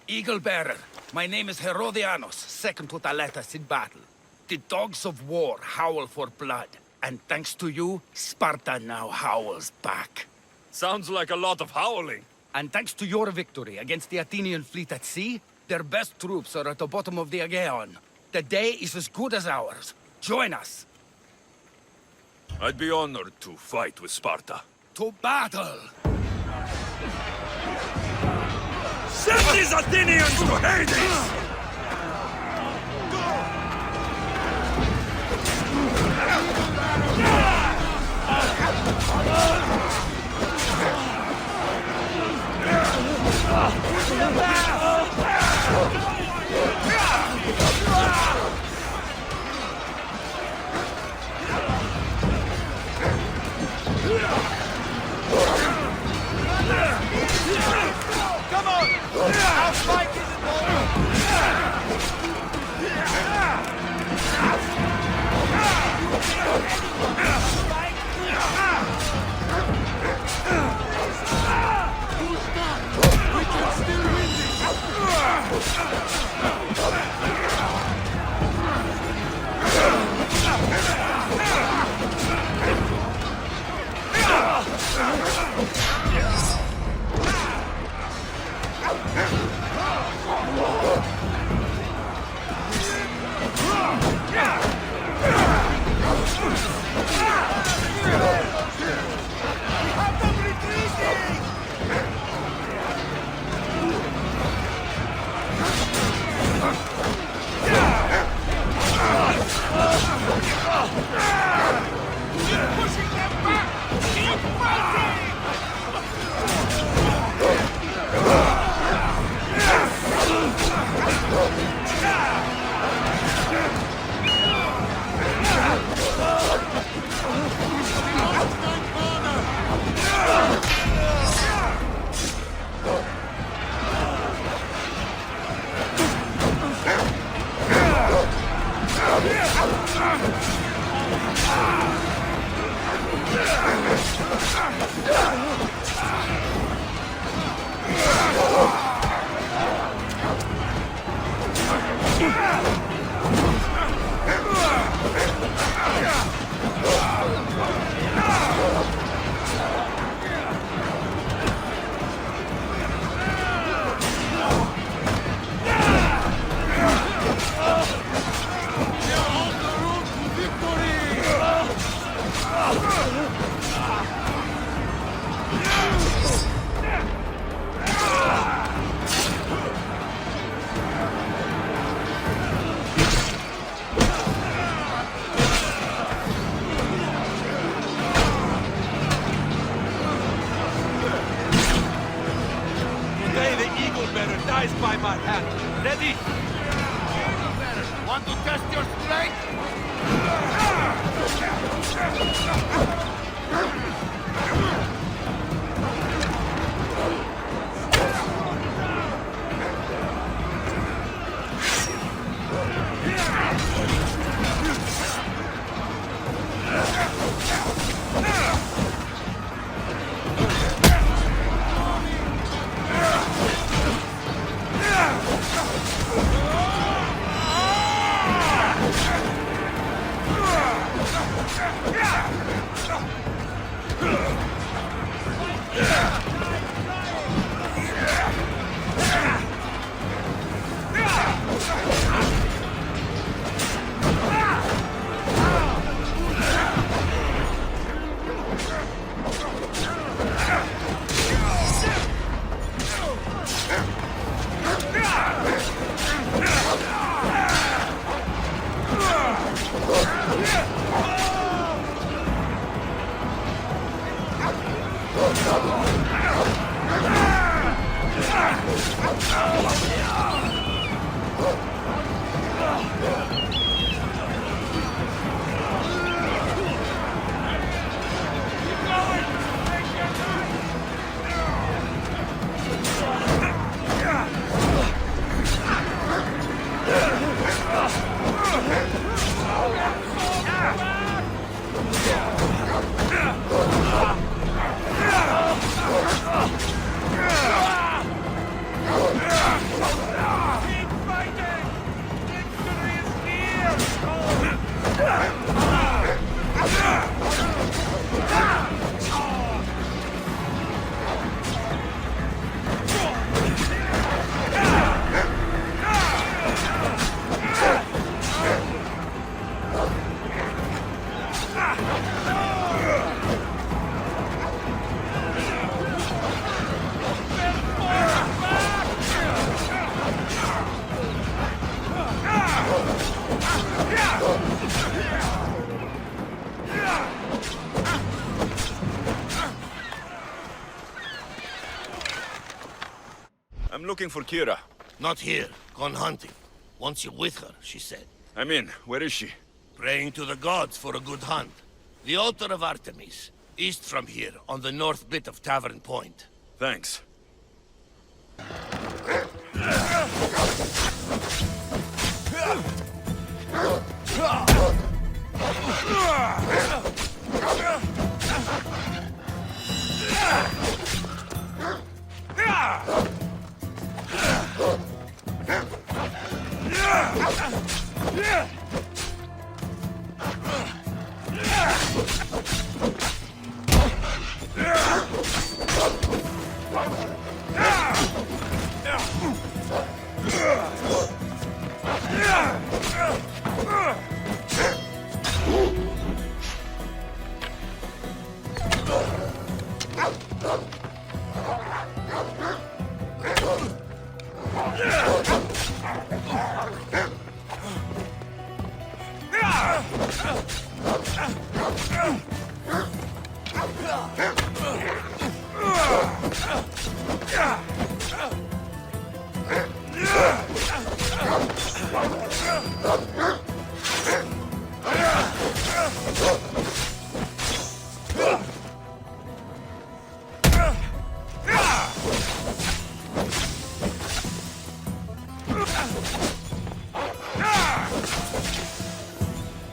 Eagle Bearer, my name is Herodianos, second to Thaletas in battle. The dogs of war howl for blood, and thanks to you, Sparta now howls back. Sounds like a lot of howling. And thanks to your victory against the Athenian fleet at sea, their best troops are at the bottom of the Aegean. The day is as good as ours. Join us. I'd be honored to fight with Sparta. To battle! Send these Athenians to Hades! Come on! Our fight isn't over! We can still win by my hand. Ready? Want to test your I'm looking for Kira. Not here. Gone hunting. Wants you with her, she said. I'm in. Where is she? Praying to the gods for a good hunt. The altar of Artemis. East from here, on the north bit of Tavern Point. Thanks.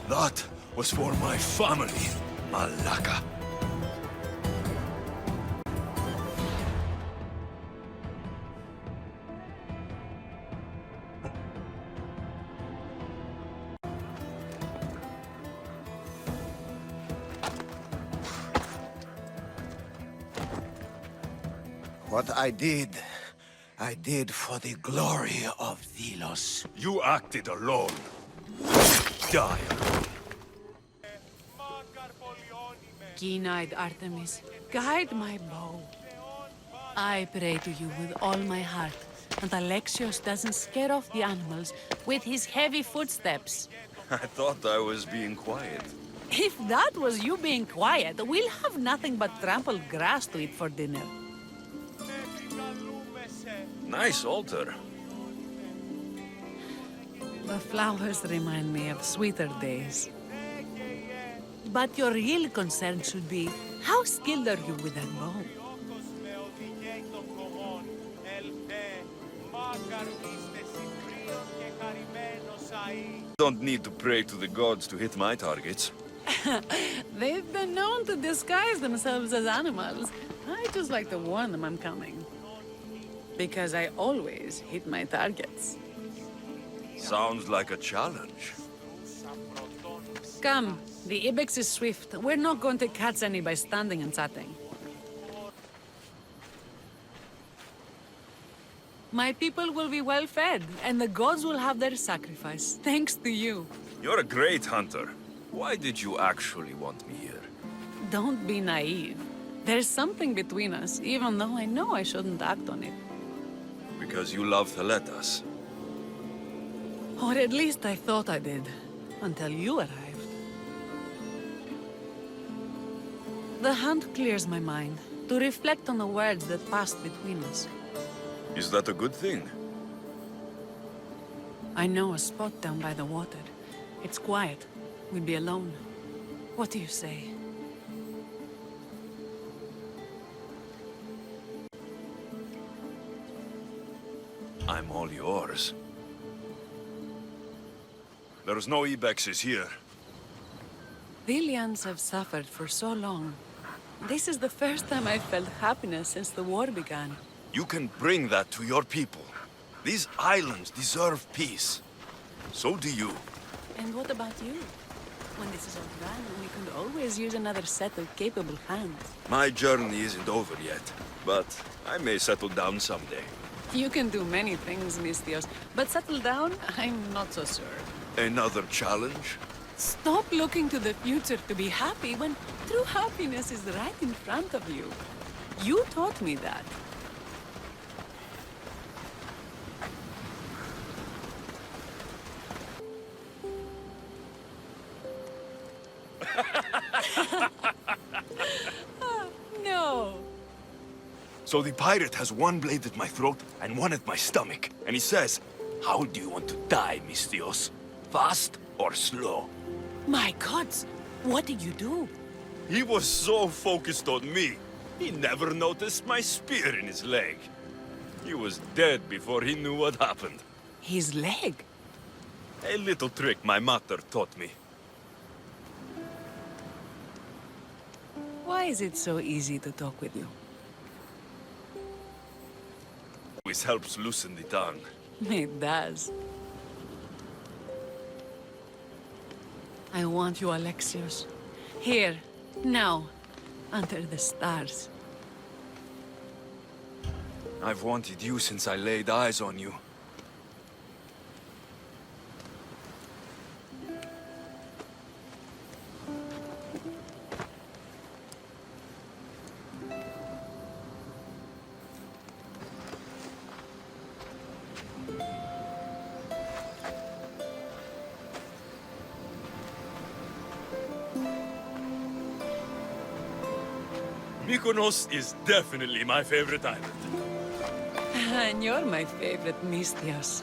That was for my family, Malaka. What I did for the glory of Delos. You acted alone. Die. Keen-eyed Artemis, guide my bow. I pray to you with all my heart, and Alexios doesn't scare off the animals with his heavy footsteps. I thought I was being quiet. If that was you being quiet, we'll have nothing but trampled grass to eat for dinner. Nice altar. The flowers remind me of sweeter days. But your real concern should be, how skilled are you with that bow? Don't need to pray to the gods to hit my targets. They've been known to disguise themselves as animals. I just like to warn them I'm coming. Because I always hit my targets. Sounds like a challenge. Come, the ibex is swift. We're not going to catch any by standing and chatting. My people will be well fed, and the gods will have their sacrifice, thanks to you. You're a great hunter. Why did you actually want me here? Don't be naive. There's something between us, even though I know I shouldn't act on it. Because you love Theletas. Or at least I thought I did, until you arrived. The hunt clears my mind, to reflect on the words that passed between us. Is that a good thing? I know a spot down by the water. It's quiet. We'd be alone. What do you say? I'm all yours. There's no ibexes here. The Ilians have suffered for so long. This is the first time I've felt happiness since the war began. You can bring that to your people. These islands deserve peace. So do you. And what about you? When this is all done, we could always use another set of capable hands. My journey isn't over yet, but I may settle down someday. You can do many things, Mystios, but settle down, I'm not so sure. Another challenge? Stop looking to the future to be happy when true happiness is right in front of you. You taught me that. No. So the pirate has one blade at my throat and one at my stomach. And he says, "How do you want to die, mistios? Fast or slow?" My gods, what did you do? He was so focused on me, he never noticed my spear in his leg. He was dead before he knew what happened. His leg? A little trick my mother taught me. Why is it so easy to talk with you? Always helps loosen the tongue. It does. I want you, Alexios. Here, now, under the stars. I've wanted you since I laid eyes on you. Mykonos is definitely my favorite island. And you're my favorite, Mistios.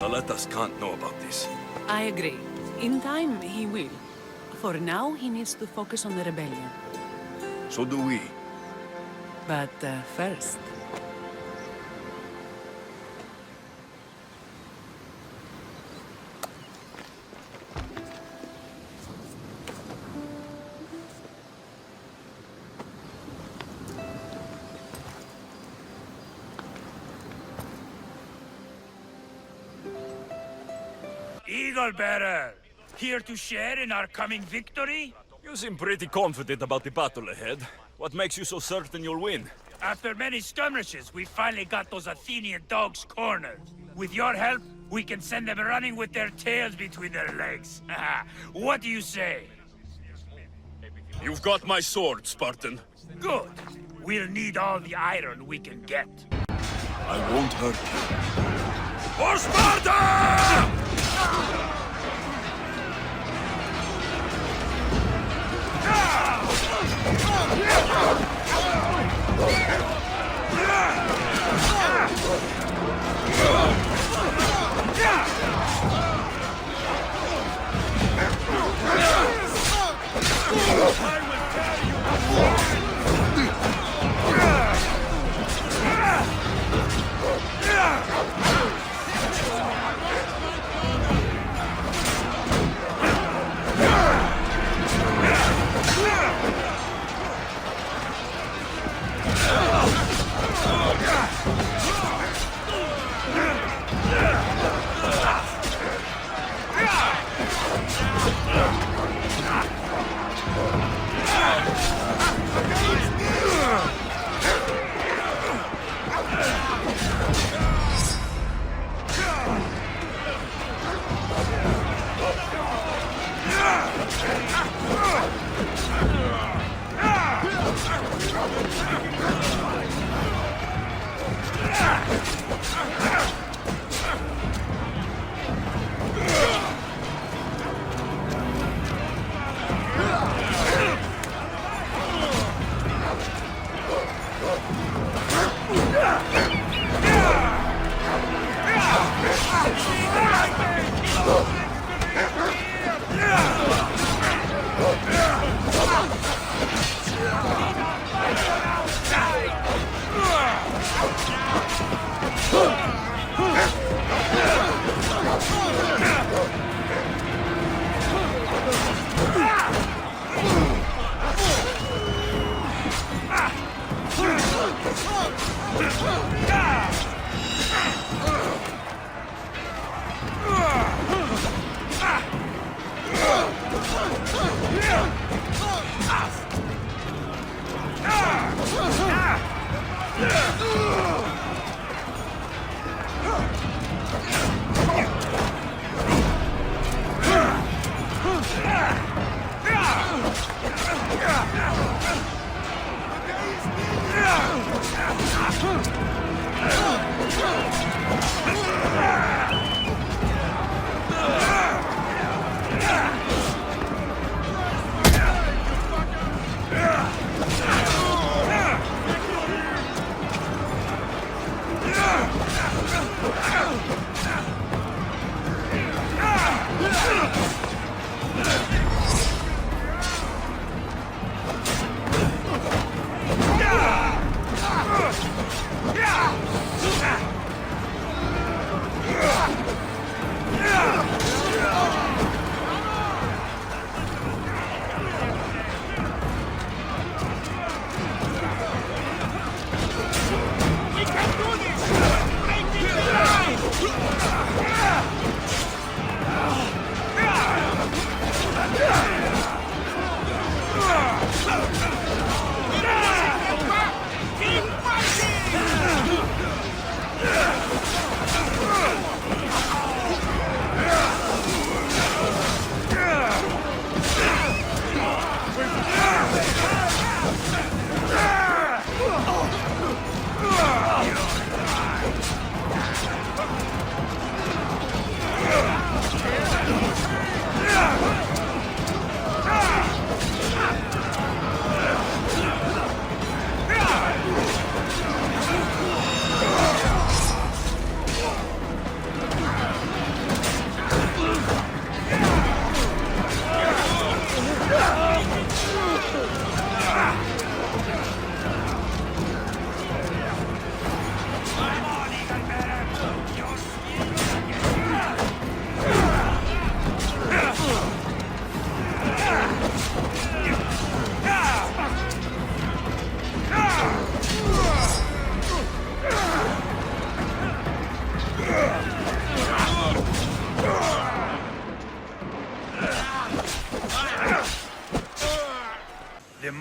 Aletas can't know about this. I agree. In time, he will. For now, he needs to focus on the rebellion. So do we. But first... Eagle Bearer, here to share in our coming victory? You seem pretty confident about the battle ahead. What makes you so certain you'll win? After many skirmishes, we finally got those Athenian dogs cornered. With your help, we can send them running with their tails between their legs. What do you say? You've got my sword, Spartan. Good. We'll need all the iron we can get. I won't hurt you. For Sparta!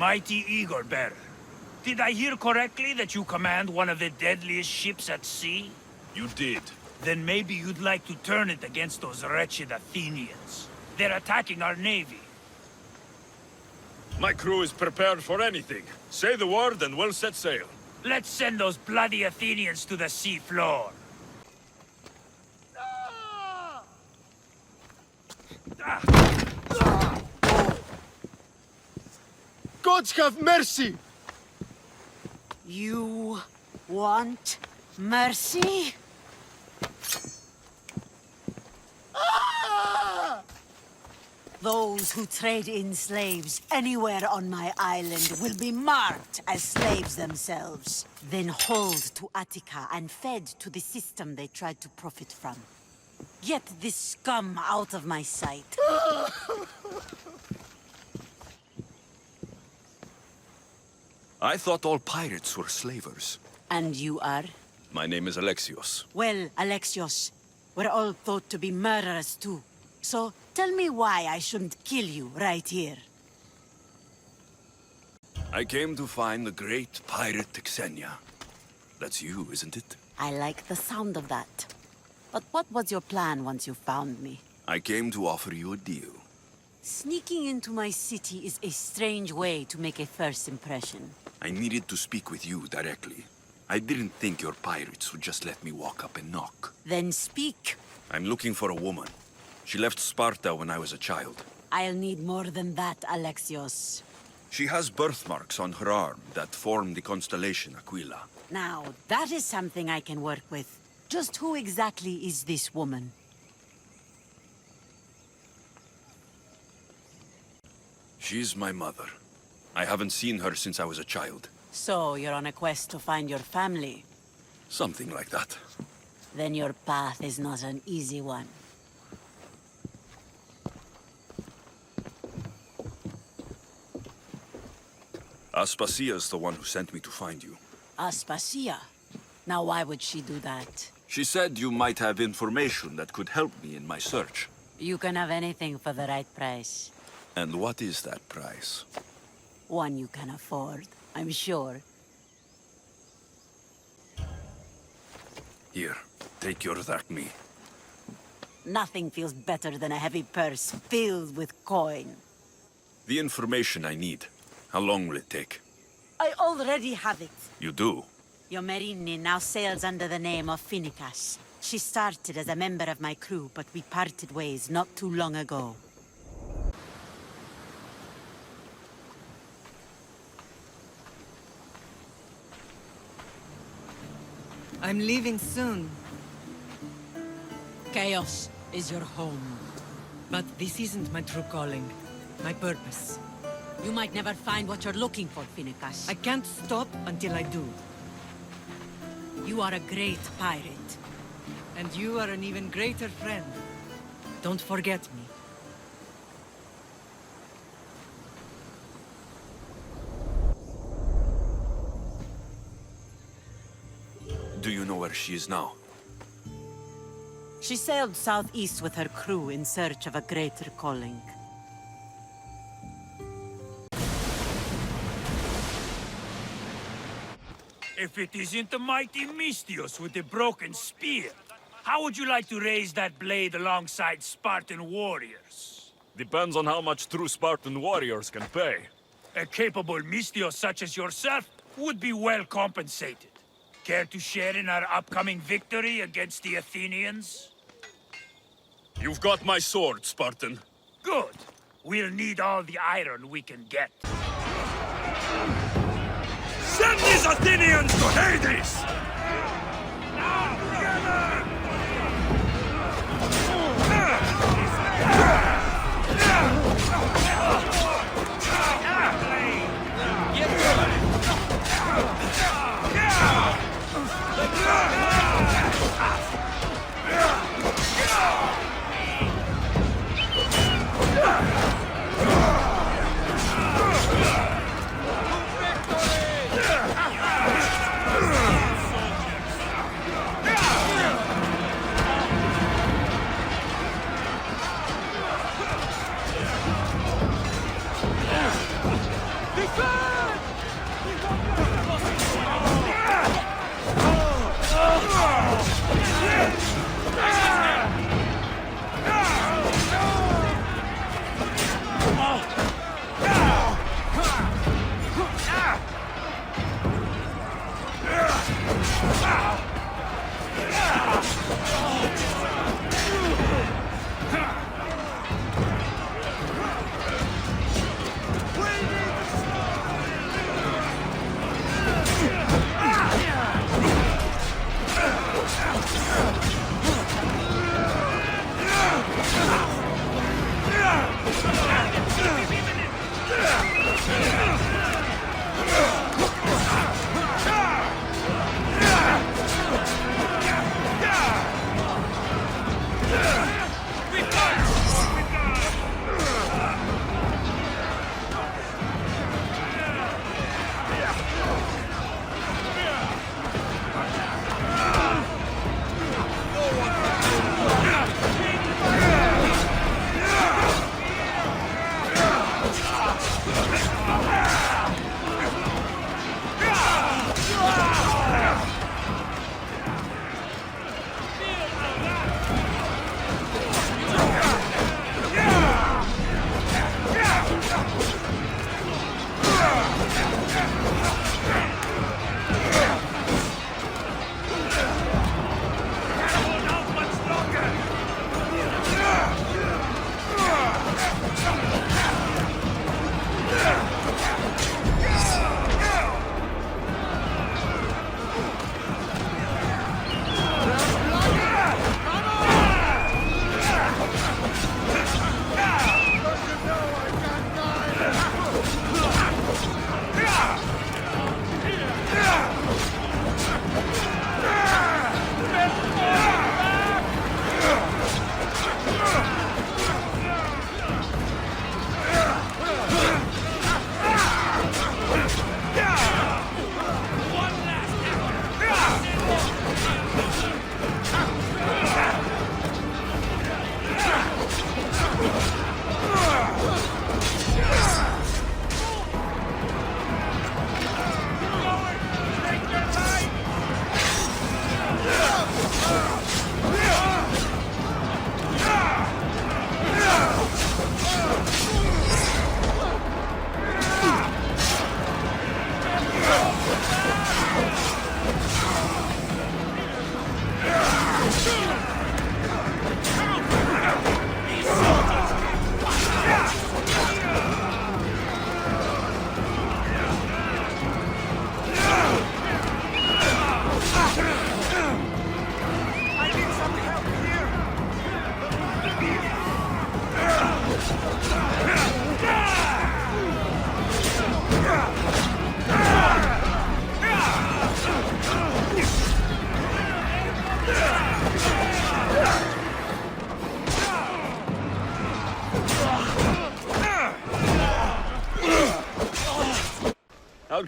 mighty eagle bearer. Did I hear correctly that you command one of the deadliest ships at sea? You did. Then maybe you'd like to turn it against those wretched Athenians. They're attacking our navy. My crew is prepared for anything. Say the word and we'll set sail. Let's send those bloody Athenians to the sea floor. Gods have mercy! You want mercy? Those who trade in slaves anywhere on my island will be marked as slaves themselves, then hauled to Attica and fed to the system they tried to profit from. Get this scum out of my sight. I thought all pirates were slavers. And you are? My name is Alexios. Well, Alexios, we're all thought to be murderers too. So, tell me why I shouldn't kill you right here. I came to find the great pirate Xenia. That's you, isn't it? I like the sound of that. But what was your plan once you found me? I came to offer you a deal. Sneaking into my city is a strange way to make a first impression. I needed to speak with you directly. I didn't think your pirates would just let me walk up and knock. Then speak. I'm looking for a woman. She left Sparta when I was a child. I'll need more than that, Alexios. She has birthmarks on her arm that form the constellation Aquila. Now, that is something I can work with. Just who exactly is this woman? She's my mother. I haven't seen her since I was a child. So, you're on a quest to find your family. Something like that. Then your path is not an easy one. Aspasia's the one who sent me to find you. Aspasia? Now why would she do that? She said you might have information that could help me in my search. You can have anything for the right price. And what is that price? One you can afford, I'm sure. Here, take your drachmi. Nothing feels better than a heavy purse filled with coin. The information I need. How long will it take? I already have it. You do? Yomerini now sails under the name of Phoenicas. She started as a member of my crew, but we parted ways not too long ago. I'm leaving soon. Chaos is your home. But this isn't my true calling. My purpose. You might never find what you're looking for, Phoenicas. I can't stop until I do. You are a great pirate. And you are an even greater friend. Don't forget me. Do you know where she is now? She sailed southeast with her crew in search of a greater calling. If it isn't the mighty Mystios with the broken spear, how would you like to raise that blade alongside Spartan warriors? Depends on how much true Spartan warriors can pay. A capable Mystios such as yourself would be well compensated. Care to share in our upcoming victory against the Athenians? You've got my sword, Spartan. Good. We'll need all the iron we can get. Send these Athenians to Hades! Now, together!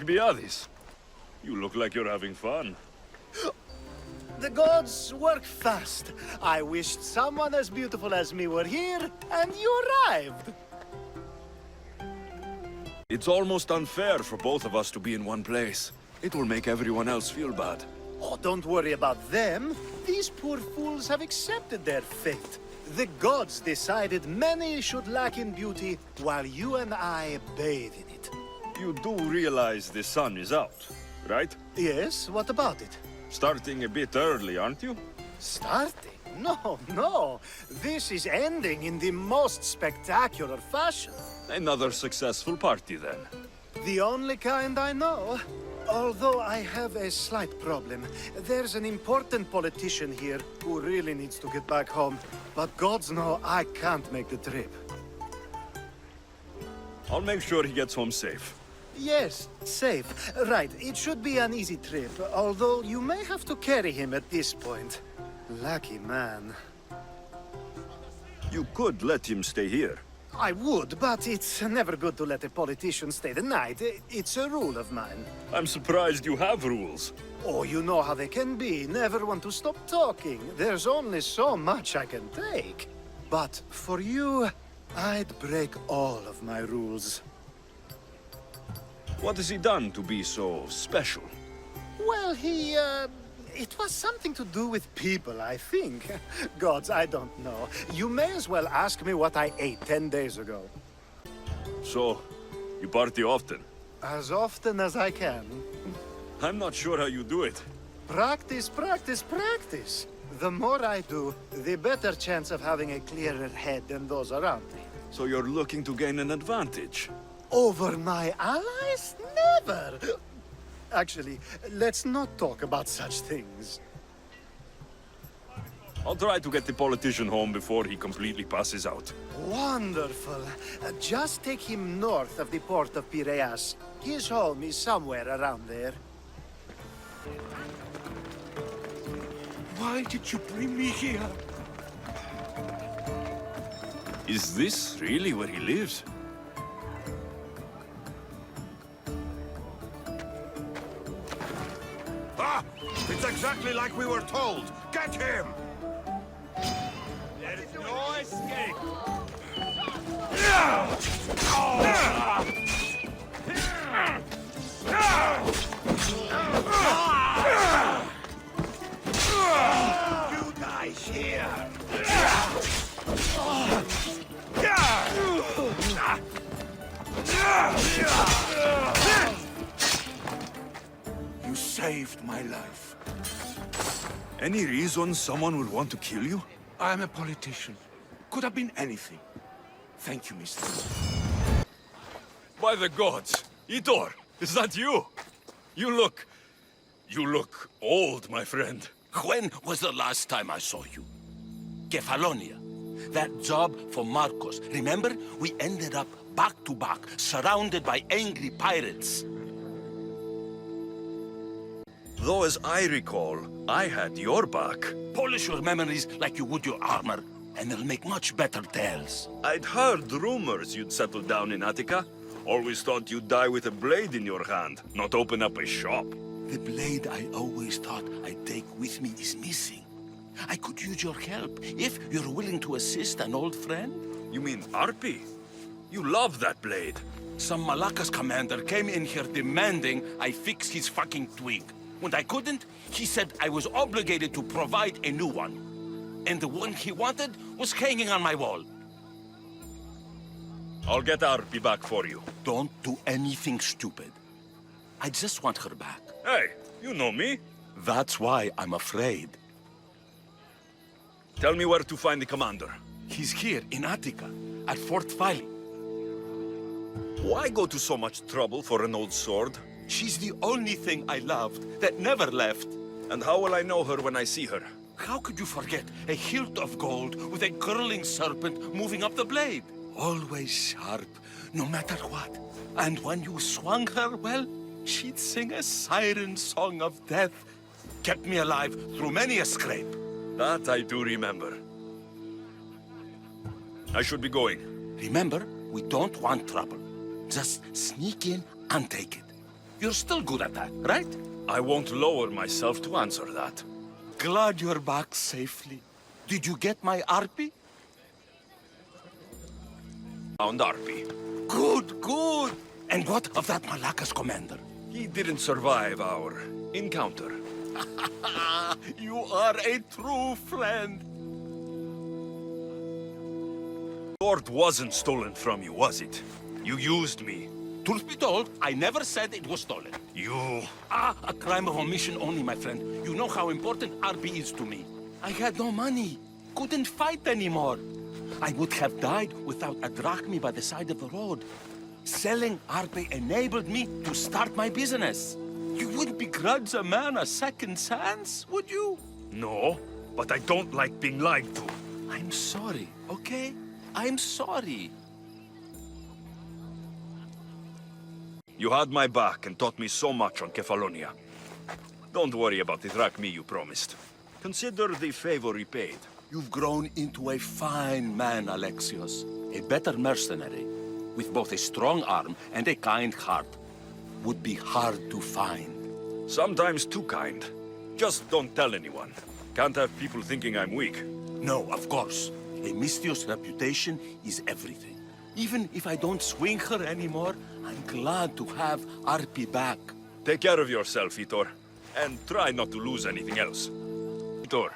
Alcibiades. You look like you're having fun. The gods work fast. I wished someone as beautiful as me were here, and you arrived. It's almost unfair for both of us to be in one place. It will make everyone else feel bad. Oh, don't worry about them. These poor fools have accepted their fate. The gods decided many should lack in beauty, while you and I bathe in it. You do realize the sun is out, right? Yes, what about it? Starting a bit early, aren't you? Starting? No. This is ending in the most spectacular fashion. Another successful party, then. The only kind I know. Although I have a slight problem. There's an important politician here who really needs to get back home. But gods know I can't make the trip. I'll make sure he gets home safe. Yes, safe. Right, it should be an easy trip, although you may have to carry him at this point. Lucky man. You could let him stay here. I would, but it's never good to let a politician stay the night. It's a rule of mine. I'm surprised you have rules. Oh, you know how they can be. Never want to stop talking. There's only so much I can take. But for you, I'd break all of my rules. What has he done to be so special? Well, it was something to do with people, I think. Gods, I don't know. You may as well ask me what I ate 10 days ago. So, you party often? As often as I can. I'm not sure how you do it. Practice. The more I do, the better chance of having a clearer head than those around me. So you're looking to gain an advantage? Over my allies? Never! Actually, let's not talk about such things. I'll try to get the politician home before he completely passes out. Wonderful. Just take him north of the port of Piraeus. His home is somewhere around there. Why did you bring me here? Is this really where he lives? Ah! It's exactly like we were told! Get him! There is no escape! You die here! You saved my life. Any reason someone would want to kill you? I'm a politician. Could have been anything. Thank you, mister. By the gods! Itor! Is that you? You look old, my friend. When was the last time I saw you? Kefalonia. That job for Marcos. Remember? We ended up back to back, surrounded by angry pirates. Though as I recall, I had your back. Polish your memories like you would your armor, and they'll make much better tales. I'd heard rumors you'd settle down in Attica. Always thought you'd die with a blade in your hand, not open up a shop. The blade I always thought I'd take with me is missing. I could use your help if you're willing to assist an old friend. You mean Arpi? You love that blade. Some Malacca's commander came in here demanding I fix his fucking twig. When I couldn't, he said I was obligated to provide a new one. And the one he wanted was hanging on my wall. I'll get Arpi back for you. Don't do anything stupid. I just want her back. Hey, you know me. That's why I'm afraid. Tell me where to find the commander. He's here in Attica, at Fort Phyle. Why go to so much trouble for an old sword? She's the only thing I loved that never left. And how will I know her when I see her? How could you forget a hilt of gold with a curling serpent moving up the blade? Always sharp, no matter what. And when you swung her, well, she'd sing a siren song of death. Kept me alive through many a scrape. That I do remember. I should be going. Remember, we don't want trouble. Just sneak in and take it. You're still good at that, right? I won't lower myself to answer that. Glad you're back safely. Did you get my Arpy? Found Arpy. Good, good. And what of that Malacca's commander? He didn't survive our encounter. You are a true friend. Sword wasn't stolen from you, was it? You used me. Truth be told, I never said it was stolen. You... A crime of omission only, my friend. You know how important Arpy is to me. I had no money. Couldn't fight anymore. I would have died without a drachma by the side of the road. Selling Arpy enabled me to start my business. You wouldn't begrudge a man a second chance, would you? No, but I don't like being lied to. I'm sorry, okay? I'm sorry. You had my back and taught me so much on Kefalonia. Don't worry about the drachma you promised. Consider the favor repaid. You've grown into a fine man, Alexios. A better mercenary, with both a strong arm and a kind heart, would be hard to find. Sometimes too kind. Just don't tell anyone. Can't have people thinking I'm weak. No, of course. A Misthios reputation is everything. Even if I don't swing her anymore, I'm glad to have Arpy back. Take care of yourself, Itor. And try not to lose anything else. Itor.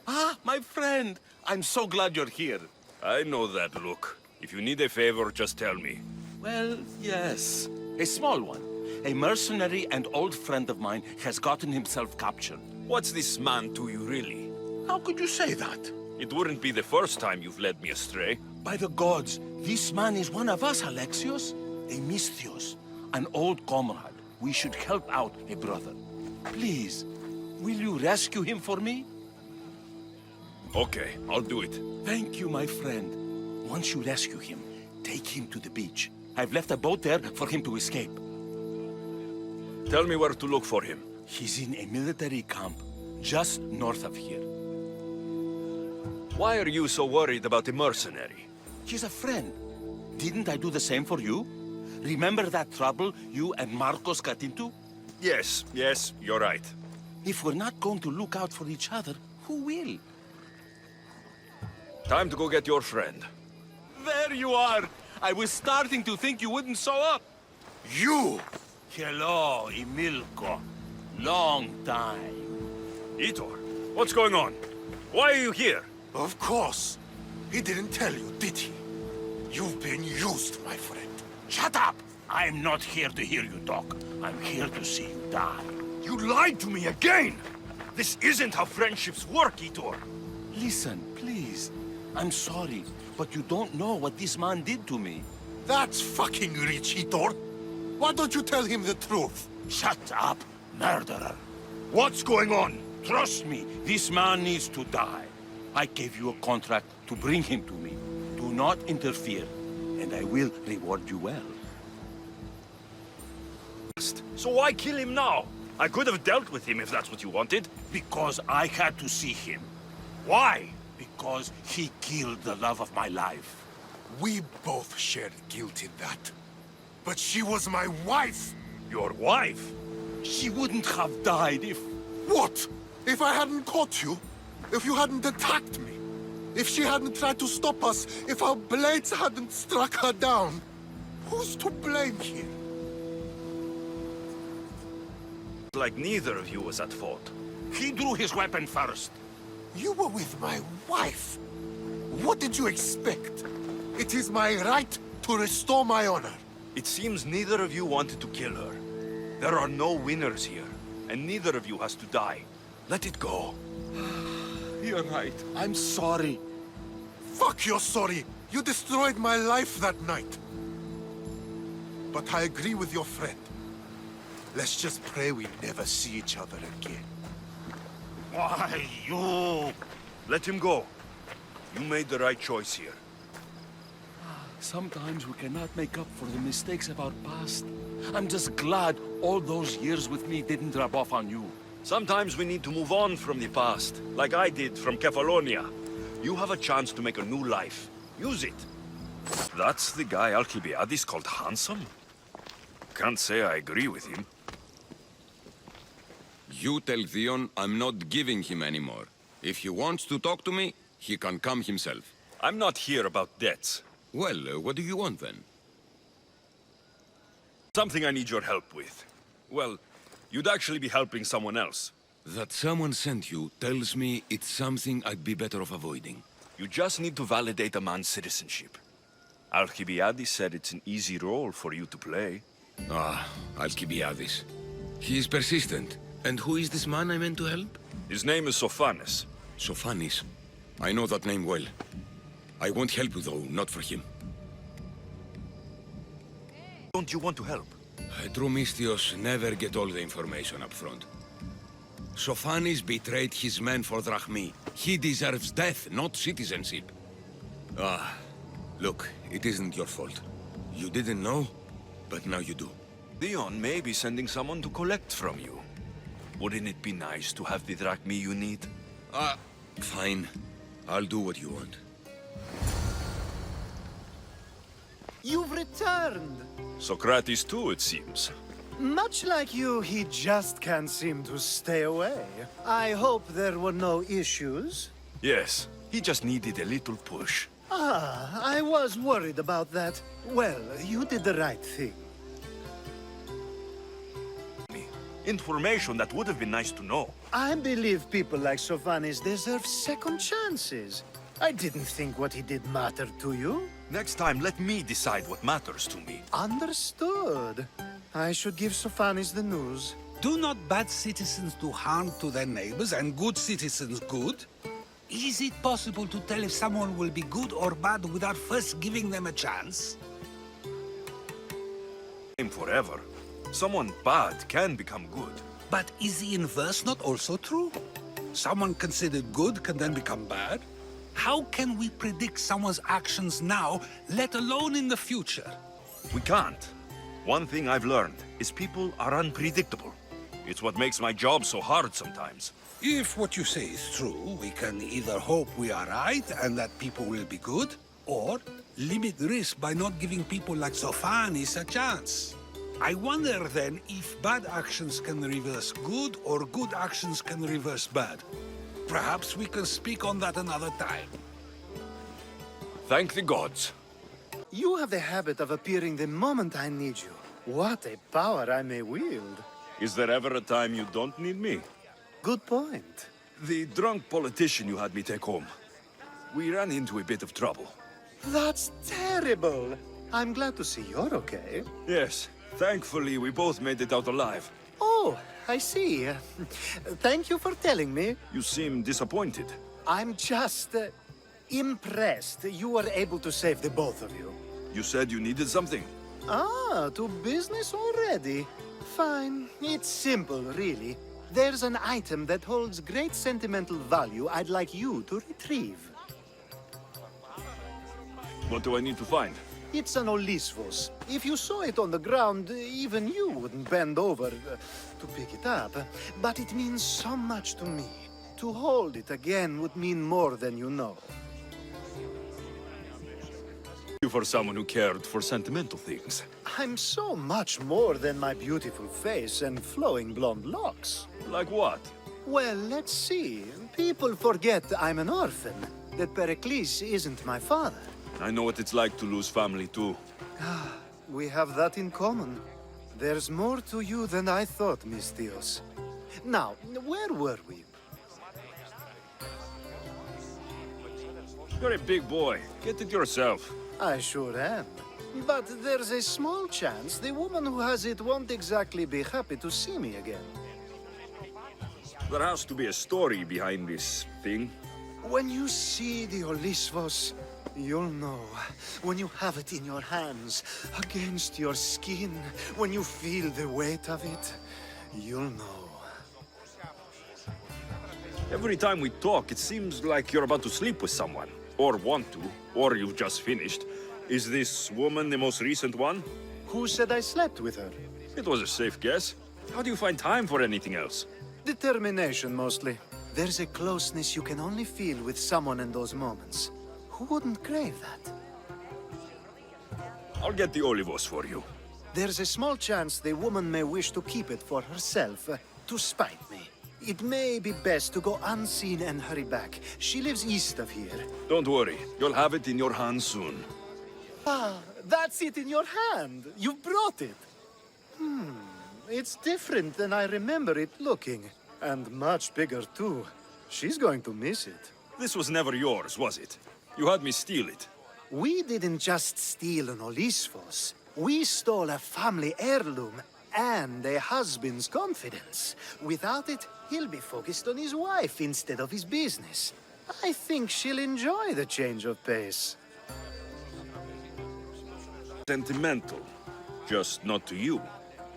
Ah, my friend. I'm so glad you're here. I know that look. If you need a favor, just tell me. Well, yes. A small one. A mercenary and old friend of mine has gotten himself captured. What's this man to you, really? How could you say that? It wouldn't be the first time you've led me astray. By the gods, this man is one of us, Alexios. A Misthios. An old comrade. We should help out a brother. Please, will you rescue him for me? Okay, I'll do it. Thank you, my friend. Once you rescue him, take him to the beach. I've left a boat there for him to escape. Tell me where to look for him. He's in a military camp, just north of here. Why are you so worried about the mercenary? He's a friend. Didn't I do the same for you? Remember that trouble you and Marcos got into? Yes, you're right. If we're not going to look out for each other, who will? Time to go get your friend. There you are! I was starting to think you wouldn't show up. You! Hello, Emilko. Long time. Itor, what's going on? Why are you here? Of course. He didn't tell you, did he? You've been used, my friend. Shut up! I'm not here to hear you talk. I'm here to see you die. You lied to me again! This isn't how friendships work, Itor. Listen, please. I'm sorry, but you don't know what this man did to me. That's fucking rich, Hitor. Why don't you tell him the truth? Shut up, murderer. What's going on? Trust me, this man needs to die. I gave you a contract to bring him to me. Do not interfere, and I will reward you well. So why kill him now? I could have dealt with him if that's what you wanted. Because I had to see him. Why? Because he killed the love of my life. We both shared guilt in that. But she was my wife! Your wife? She wouldn't have died if... What? If I hadn't caught you? If you hadn't attacked me? If she hadn't tried to stop us? If our blades hadn't struck her down? Who's to blame here? Like neither of you was at fault. He drew his weapon first. You were with my wife. What did you expect? It is my right to restore my honor. It seems neither of you wanted to kill her. There are no winners here, and neither of you has to die. Let it go. You're right. I'm sorry. Fuck your sorry. You destroyed my life that night. But I agree with your friend. Let's just pray we never see each other again. Why, you... Let him go. You made the right choice here. Sometimes we cannot make up for the mistakes of our past. I'm just glad all those years with me didn't rub off on you. Sometimes we need to move on from the past, like I did from Kefalonia. You have a chance to make a new life. Use it. That's the guy Alcibiades called handsome? Can't say I agree with him. You tell Theon I'm not giving him anymore. If he wants to talk to me, he can come himself. I'm not here about debts. Well, what do you want then? Something I need your help with. Well, you'd actually be helping someone else. That someone sent you tells me it's something I'd be better off avoiding. You just need to validate a man's citizenship. Alcibiades said it's an easy role for you to play. Ah, Alcibiades. He is persistent. And who is this man I meant to help? His name is Sophanes. Sophanes. I know that name well. I won't help you though, not for him. Don't you want to help? True Mystios never get all the information up front. Sophanes betrayed his men for Drachmi. He deserves death, not citizenship. Ah, look, it isn't your fault. You didn't know, but now you do. Theon may be sending someone to collect from you. Wouldn't it be nice to have the drachmi you need? Fine. I'll do what you want. You've returned! Socrates too, it seems. Much like you, he just can't seem to stay away. I hope there were no issues. Yes, he just needed a little push. Ah, I was worried about that. Well, you did the right thing. Information that would have been nice to know. I believe people like Sophanes deserve second chances. I didn't think what he did mattered to you. Next time, let me decide what matters to me. Understood. I should give Sophanes the news. Do not bad citizens do harm to their neighbors and good citizens good? Is it possible to tell if someone will be good or bad without first giving them a chance? Forever. Someone bad can become good. But is the inverse not also true? Someone considered good can then become bad? How can we predict someone's actions now, let alone in the future? We can't. One thing I've learned is people are unpredictable. It's what makes my job so hard sometimes. If what you say is true, we can either hope we are right and that people will be good, or limit risk by not giving people like Sophanes a chance. I wonder then if bad actions can reverse good or good actions can reverse bad. Perhaps we can speak on that another time. Thank the gods. You have the habit of appearing the moment I need you. What a power I may wield. Is there ever a time you don't need me? Good point. The drunk politician you had me take home. We ran into a bit of trouble. That's terrible. I'm glad to see you're okay. Yes. Thankfully, we both made it out alive. Oh, I see. Thank you for telling me. You seem disappointed. I'm just impressed you were able to save the both of you. You said you needed something. Ah, to business already. Fine. It's simple, really. There's an item that holds great sentimental value I'd like you to retrieve. What do I need to find? It's an Olisvos. If you saw it on the ground, even you wouldn't bend over to pick it up. But it means so much to me. To hold it again would mean more than you know. You for someone who cared for sentimental things. I'm so much more than my beautiful face and flowing blonde locks. Like what? Well, let's see. People forget I'm an orphan, that Pericles isn't my father. I know what it's like to lose family too. We have that in common. There's more to you than I thought, Mystios. Now, where were we? You're a big boy. Get it yourself. I sure am. But there's a small chance the woman who has it won't exactly be happy to see me again. There has to be a story behind this thing. When you see the Olisvos, you'll know. When you have it in your hands, against your skin, when you feel the weight of it, you'll know. Every time we talk, it seems like you're about to sleep with someone. Or want to. Or you've just finished. Is this woman the most recent one? Who said I slept with her? It was a safe guess. How do you find time for anything else? Determination, mostly. There's a closeness you can only feel with someone in those moments. Who wouldn't crave that? I'll get the olivos for you. There's a small chance the woman may wish to keep it for herself, to spite me. It may be best to go unseen and hurry back. She lives east of here. Don't worry. You'll have it in your hands soon. Ah, that's it in your hand. You brought it. It's different than I remember it looking. And much bigger, too. She's going to miss it. This was never yours, was it? You had me steal it. We didn't just steal an Olisfos. We stole a family heirloom and a husband's confidence. Without it, he'll be focused on his wife instead of his business. I think she'll enjoy the change of pace. Sentimental. Just not to you.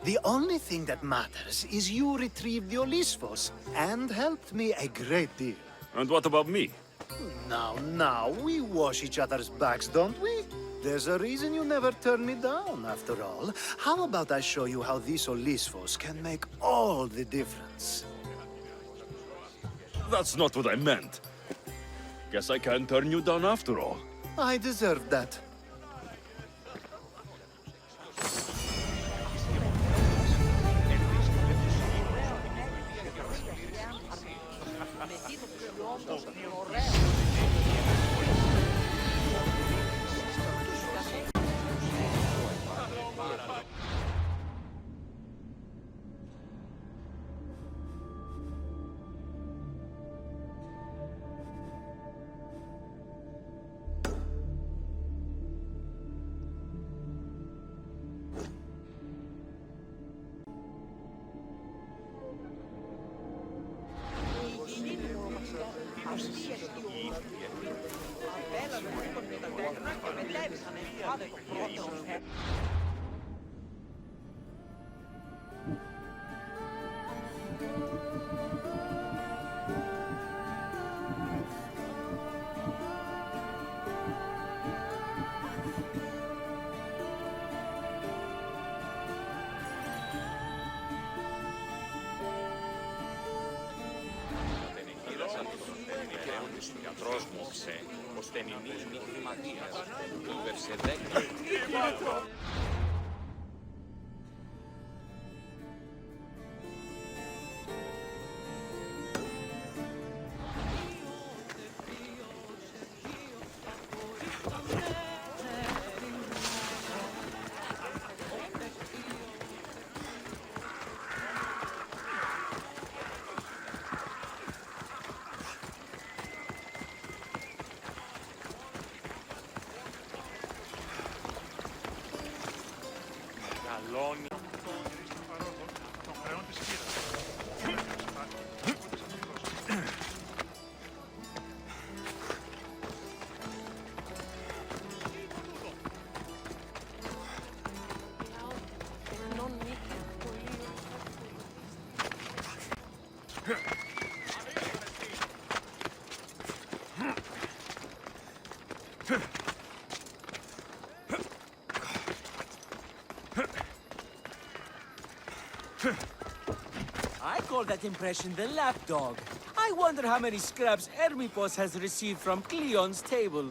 The only thing that matters is you retrieved the Olisfos and helped me a great deal. And what about me? Now, we wash each other's backs, don't we? There's a reason you never turn me down, after all. How about I show you how these Olisfos can make all the difference? That's not what I meant. Guess I can't turn you down after all. I deserve that. I call that impression the lapdog. I wonder how many scraps Hermipos has received from Cleon's table.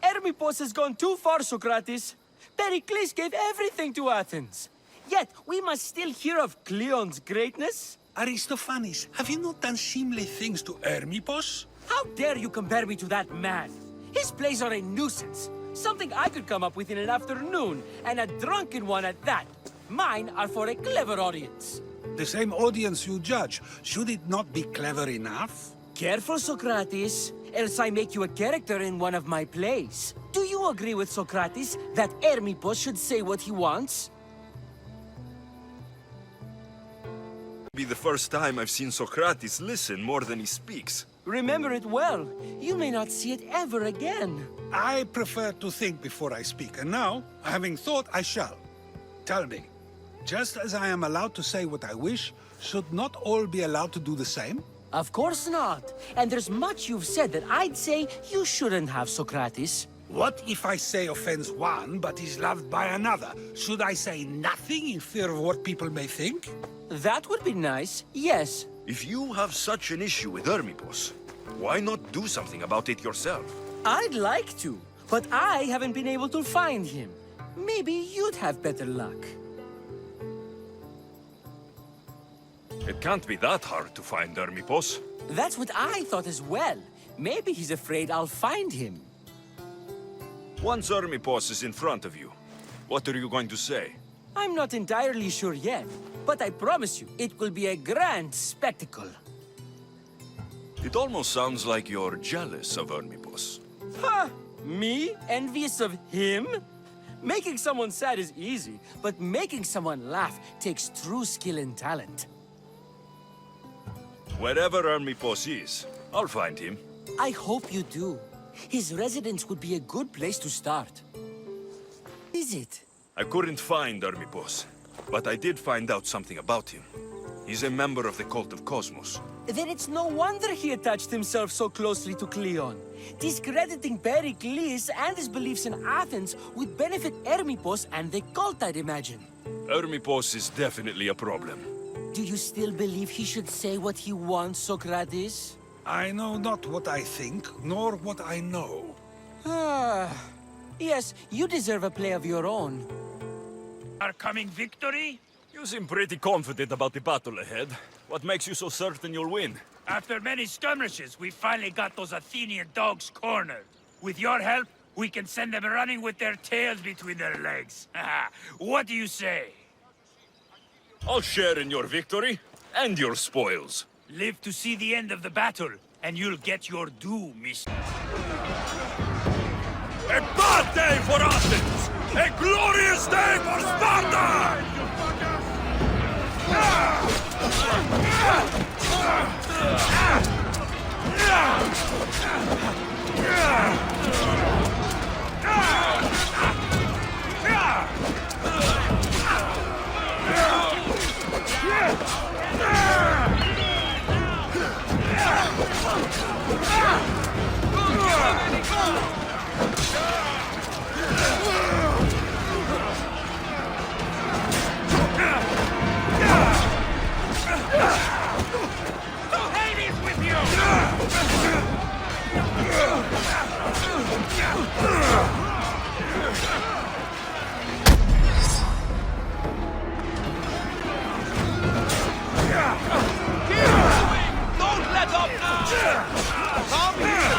Hermipos has gone too far, Socrates. Pericles gave everything to Athens. Yet, we must still hear of Cleon's greatness? Aristophanes, have you not done seemly things to Hermipos? How dare you compare me to that man? His plays are a nuisance. Something I could come up with in an afternoon, and a drunken one at that. Mine are for a clever audience. The same audience you judge. Should it not be clever enough? Careful, Socrates, else I make you a character in one of my plays. Do you agree with Socrates that Hermipos should say what he wants? Be the first time I've seen Socrates listen more than he speaks. Remember it well. You may not see it ever again. I prefer to think before I speak, and now, having thought, I shall. Tell me, just as I am allowed to say what I wish, should not all be allowed to do the same? Of course not. And there's much you've said that I'd say you shouldn't have, Socrates. What if I say offends one, but is loved by another? Should I say nothing in fear of what people may think? That would be nice, yes. If you have such an issue with Hermipos, why not do something about it yourself? I'd like to, but I haven't been able to find him. Maybe you'd have better luck. It can't be that hard to find Hermipos. That's what I thought as well. Maybe he's afraid I'll find him. Once Hermipos is in front of you, what are you going to say? I'm not entirely sure yet, but I promise you, it will be a grand spectacle. It almost sounds like you're jealous of Hermipos. Ha! Me? Envious of him? Making someone sad is easy, but making someone laugh takes true skill and talent. Wherever Hermipos is, I'll find him. I hope you do. His residence would be a good place to start. Is it? I couldn't find Hermipos, but I did find out something about him. He's a member of the Cult of Cosmos. Then it's no wonder he attached himself so closely to Cleon. Discrediting Pericles and his beliefs in Athens would benefit Hermipos and the cult, I'd imagine. Hermipos is definitely a problem. Do you still believe he should say what he wants, Socrates? I know not what I think, nor what I know. Yes, you deserve a play of your own. Our coming victory? You seem pretty confident about the battle ahead. What makes you so certain you'll win? After many skirmishes, we finally got those Athenian dogs cornered. With your help, we can send them running with their tails between their legs. What do you say? I'll share in your victory and your spoils. Live to see the end of the battle, and you'll get your due, miss. A bad day for Athens! A glorious day for Sparta! Hades with you! Don't let up now! Come here!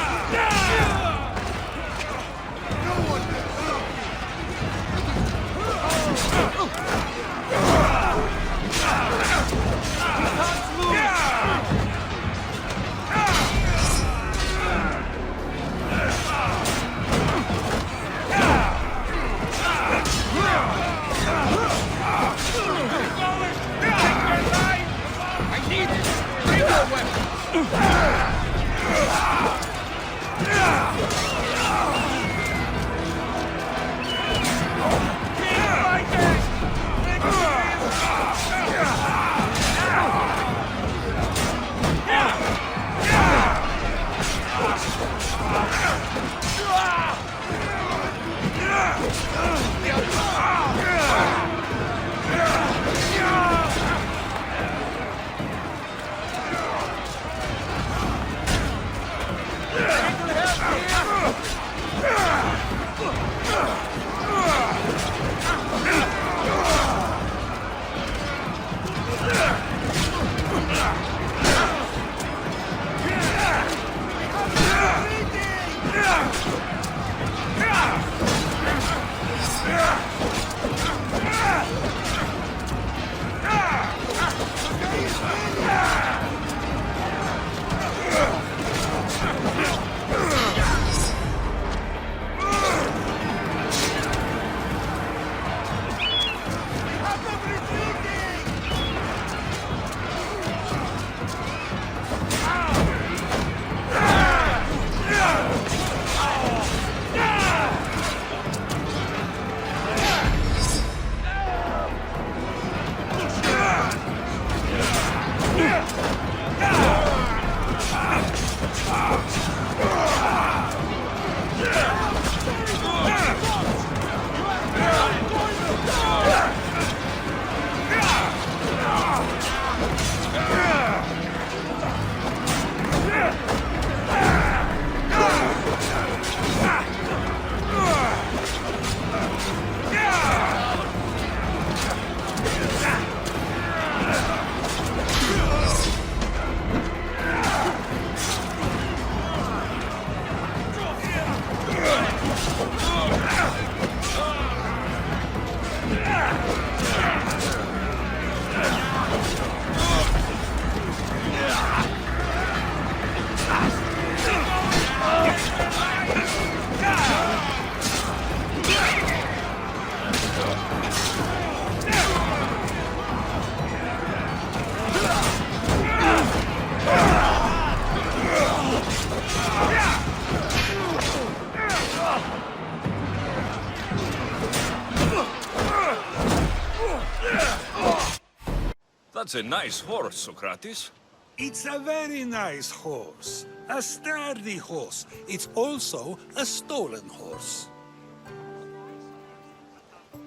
It's a nice horse, Socrates. It's a very nice horse. A sturdy horse. It's also a stolen horse.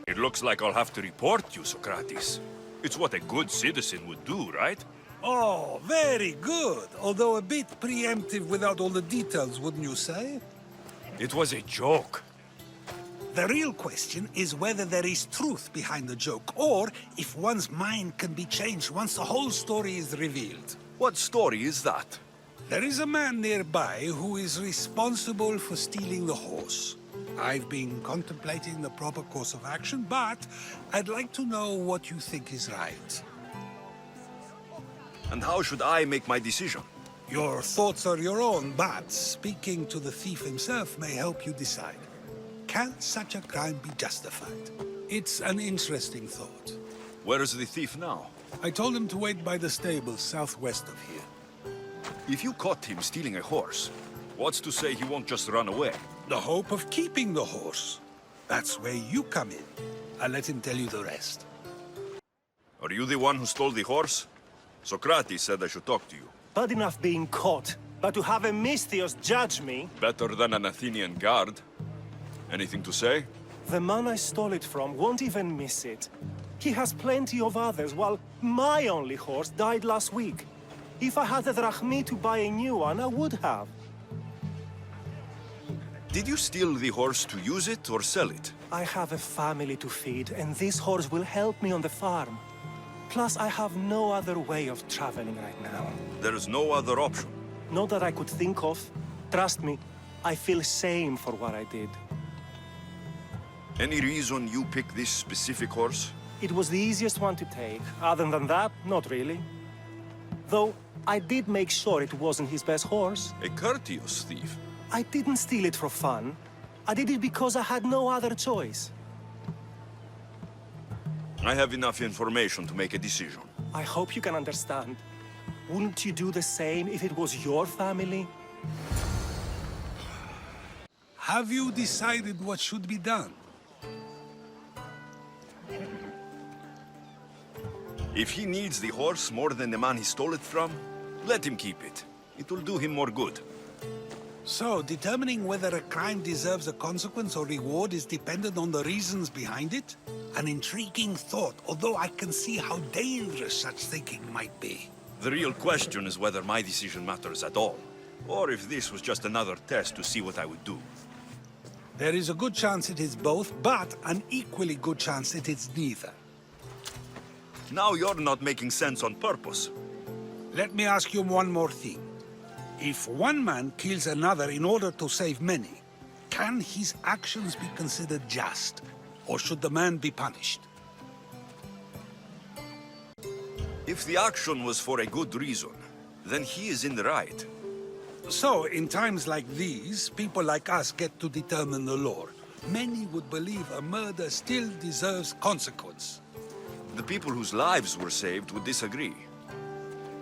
It looks like I'll have to report you, Socrates. It's what a good citizen would do, right? Oh, very good. Although a bit preemptive without all the details, wouldn't you say? It was a joke. The real question is whether there is truth behind the joke, or if one's mind can be changed once the whole story is revealed. What story is that? There is a man nearby who is responsible for stealing the horse. I've been contemplating the proper course of action, but I'd like to know what you think is right. And how should I make my decision? Your thoughts are your own, but speaking to the thief himself may help you decide. Can such a crime be justified? It's an interesting thought. Where is the thief now? I told him to wait by the stables southwest of here. If you caught him stealing a horse, what's to say he won't just run away? The hope of keeping the horse. That's where you come in. I'll let him tell you the rest. Are you the one who stole the horse? Socrates said I should talk to you. Bad enough being caught, but to have a Misthios judge me... Better than an Athenian guard. Anything to say? The man I stole it from won't even miss it. He has plenty of others, while my only horse died last week. If I had the drachmi to buy a new one, I would have. Did you steal the horse to use it or sell it? I have a family to feed, and this horse will help me on the farm. Plus, I have no other way of traveling right now. There is no other option. Not that I could think of. Trust me, I feel shame for what I did. Any reason you picked this specific horse? It was the easiest one to take. Other than that, not really. Though, I did make sure it wasn't his best horse. A courteous thief. I didn't steal it for fun. I did it because I had no other choice. I have enough information to make a decision. I hope you can understand. Wouldn't you do the same if it was your family? Have you decided what should be done? If he needs the horse more than the man he stole it from, let him keep it. It will do him more good. So, determining whether a crime deserves a consequence or reward is dependent on the reasons behind it? An intriguing thought, although I can see how dangerous such thinking might be. The real question is whether my decision matters at all, or if this was just another test to see what I would do. There is a good chance it is both, but an equally good chance it is neither. Now you're not making sense on purpose. Let me ask you one more thing. If one man kills another in order to save many, can his actions be considered just, or should the man be punished? If the action was for a good reason, then he is in the right. So, in times like these, people like us get to determine the law. Many would believe a murder still deserves consequence. The people whose lives were saved would disagree.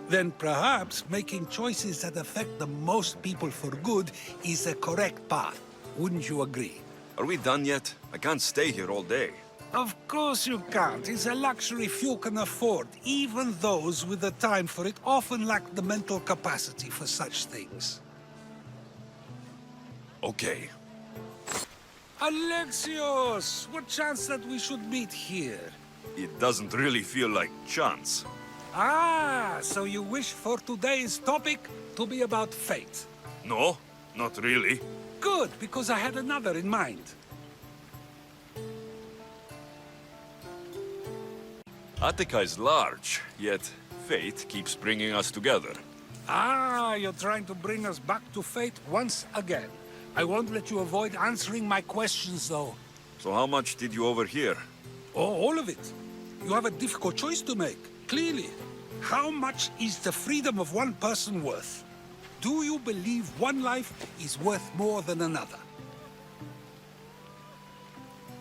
Then perhaps making choices that affect the most people for good is a correct path. Wouldn't you agree? Are we done yet? I can't stay here all day. Of course you can't. It's a luxury few can afford. Even those with the time for it often lack the mental capacity for such things. Okay. Alexios! What chance that we should meet here? It doesn't really feel like chance. Ah, so you wish for today's topic to be about fate? No, not really. Good, because I had another in mind. Attica is large, yet fate keeps bringing us together. Ah, you're trying to bring us back to fate once again. I won't let you avoid answering my questions, though. So how much did you overhear? Oh, all of it. You have a difficult choice to make, clearly. How much is the freedom of one person worth? Do you believe one life is worth more than another?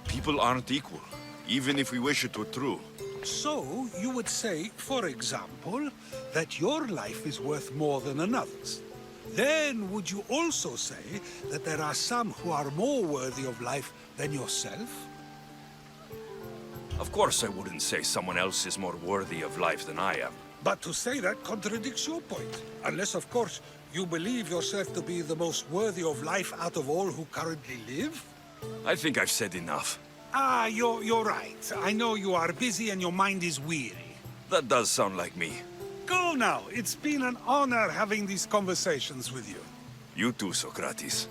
People aren't equal, even if we wish it were true. So, you would say, for example, that your life is worth more than another's. Then, would you also say that there are some who are more worthy of life than yourself? Of course I wouldn't say someone else is more worthy of life than I am. But to say that contradicts your point. Unless, of course, you believe yourself to be the most worthy of life out of all who currently live? I think I've said enough. Ah, you're right. I know you are busy and your mind is weary. That does sound like me. Go now. It's been an honor having these conversations with you. You too, Socrates.